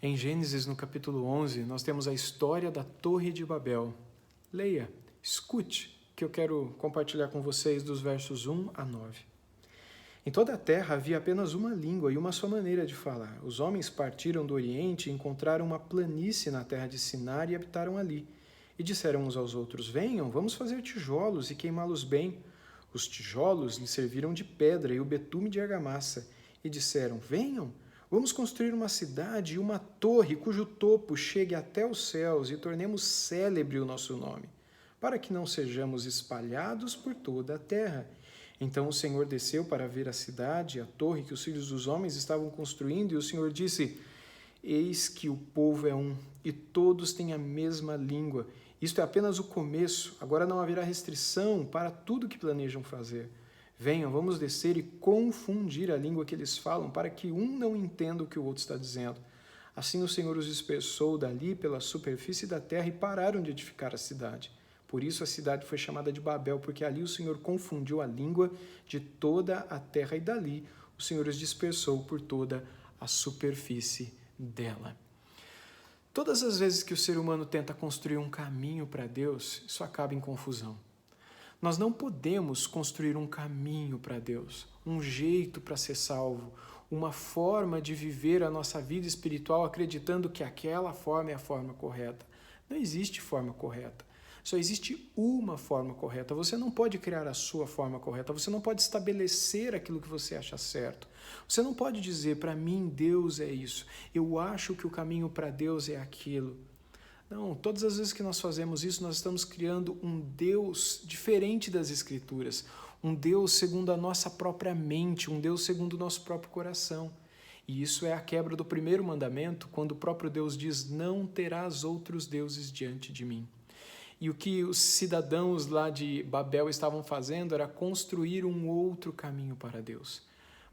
Em Gênesis, no capítulo 11, nós temos a história da Torre de Babel. Leia, escute, que eu quero compartilhar com vocês dos versos 1 a 9. Em toda a terra havia apenas uma língua e uma só maneira de falar. Os homens partiram do Oriente e encontraram uma planície na terra de Sinar e habitaram ali. E disseram uns aos outros, venham, vamos fazer tijolos e queimá-los bem. Os tijolos lhe serviram de pedra e o betume de argamassa. E disseram, venham, vamos construir uma cidade e uma torre cujo topo chegue até os céus e tornemos célebre o nosso nome, para que não sejamos espalhados por toda a terra. Então o Senhor desceu para ver a cidade e a torre que os filhos dos homens estavam construindo, e o Senhor disse, eis que o povo é um, e todos têm a mesma língua. Isto é apenas o começo, agora não haverá restrição para tudo que planejam fazer. Venham, vamos descer e confundir a língua que eles falam, para que um não entenda o que o outro está dizendo. Assim o Senhor os dispersou dali pela superfície da terra e pararam de edificar a cidade. Por isso a cidade foi chamada de Babel, porque ali o Senhor confundiu a língua de toda a terra e dali o Senhor os dispersou por toda a superfície dela. Todas as vezes que o ser humano tenta construir um caminho para Deus, isso acaba em confusão. Nós não podemos construir um caminho para Deus, um jeito para ser salvo, uma forma de viver a nossa vida espiritual acreditando que aquela forma é a forma correta. Não existe forma correta. Só existe uma forma correta. Você não pode criar a sua forma correta. Você não pode estabelecer aquilo que você acha certo. Você não pode dizer, para mim, Deus é isso. Eu acho que o caminho para Deus é aquilo. Não, todas as vezes que nós fazemos isso, nós estamos criando um Deus diferente das Escrituras. Um Deus segundo a nossa própria mente, um Deus segundo o nosso próprio coração. E isso é a quebra do primeiro mandamento, quando o próprio Deus diz, não terás outros deuses diante de mim. E o que os cidadãos lá de Babel estavam fazendo era construir um outro caminho para Deus.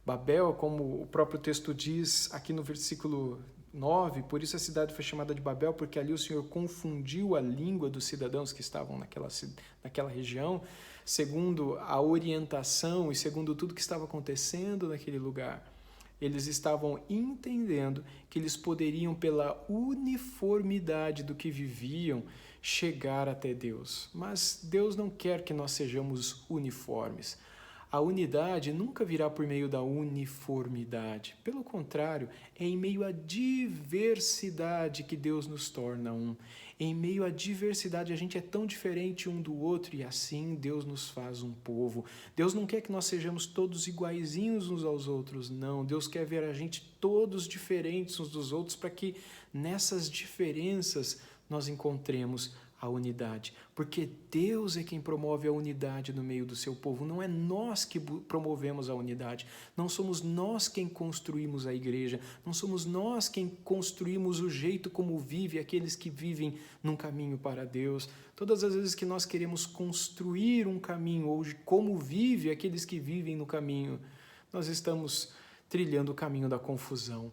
Babel, como o próprio texto diz aqui no versículo 9, por isso a cidade foi chamada de Babel, porque ali o Senhor confundiu a língua dos cidadãos que estavam naquela região, segundo a orientação e segundo tudo que estava acontecendo naquele lugar. Eles estavam entendendo que eles poderiam, pela uniformidade do que viviam, chegar até Deus. Mas Deus não quer que nós sejamos uniformes. A unidade nunca virá por meio da uniformidade. Pelo contrário, é em meio à diversidade que Deus nos torna um. Em meio à diversidade, a gente é tão diferente um do outro e assim Deus nos faz um povo. Deus não quer que nós sejamos todos iguaizinhos uns aos outros, não. Deus quer ver a gente todos diferentes uns dos outros para que nessas diferenças nós encontremos a unidade, porque Deus é quem promove a unidade no meio do seu povo, não é nós que promovemos a unidade, não somos nós quem construímos a igreja, não somos nós quem construímos o jeito como vive aqueles que vivem num caminho para Deus. Todas as vezes que nós queremos construir um caminho, ou como vive aqueles que vivem no caminho, nós estamos trilhando o caminho da confusão.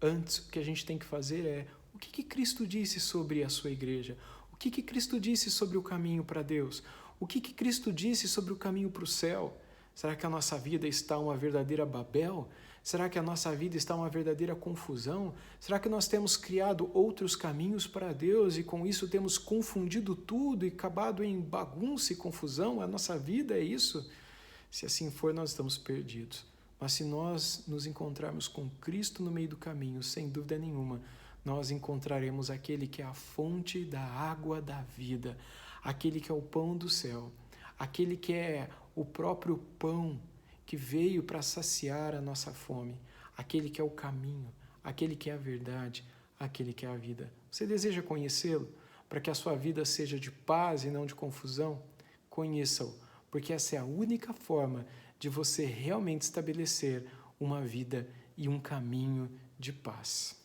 Antes, o que a gente tem que fazer é, o que Cristo disse sobre a sua igreja? O que Cristo disse sobre o caminho para Deus? O que Cristo disse sobre o caminho para o céu? Será que a nossa vida está uma verdadeira Babel? Será que a nossa vida está uma verdadeira confusão? Será que nós temos criado outros caminhos para Deus e com isso temos confundido tudo e acabado em bagunça e confusão? A nossa vida é isso? Se assim for, nós estamos perdidos. Mas se nós nos encontrarmos com Cristo no meio do caminho, sem dúvida nenhuma, nós encontraremos aquele que é a fonte da água da vida, aquele que é o pão do céu, aquele que é o próprio pão que veio para saciar a nossa fome, aquele que é o caminho, aquele que é a verdade, aquele que é a vida. Você deseja conhecê-lo para que a sua vida seja de paz e não de confusão? Conheça-o, porque essa é a única forma de você realmente estabelecer uma vida e um caminho de paz.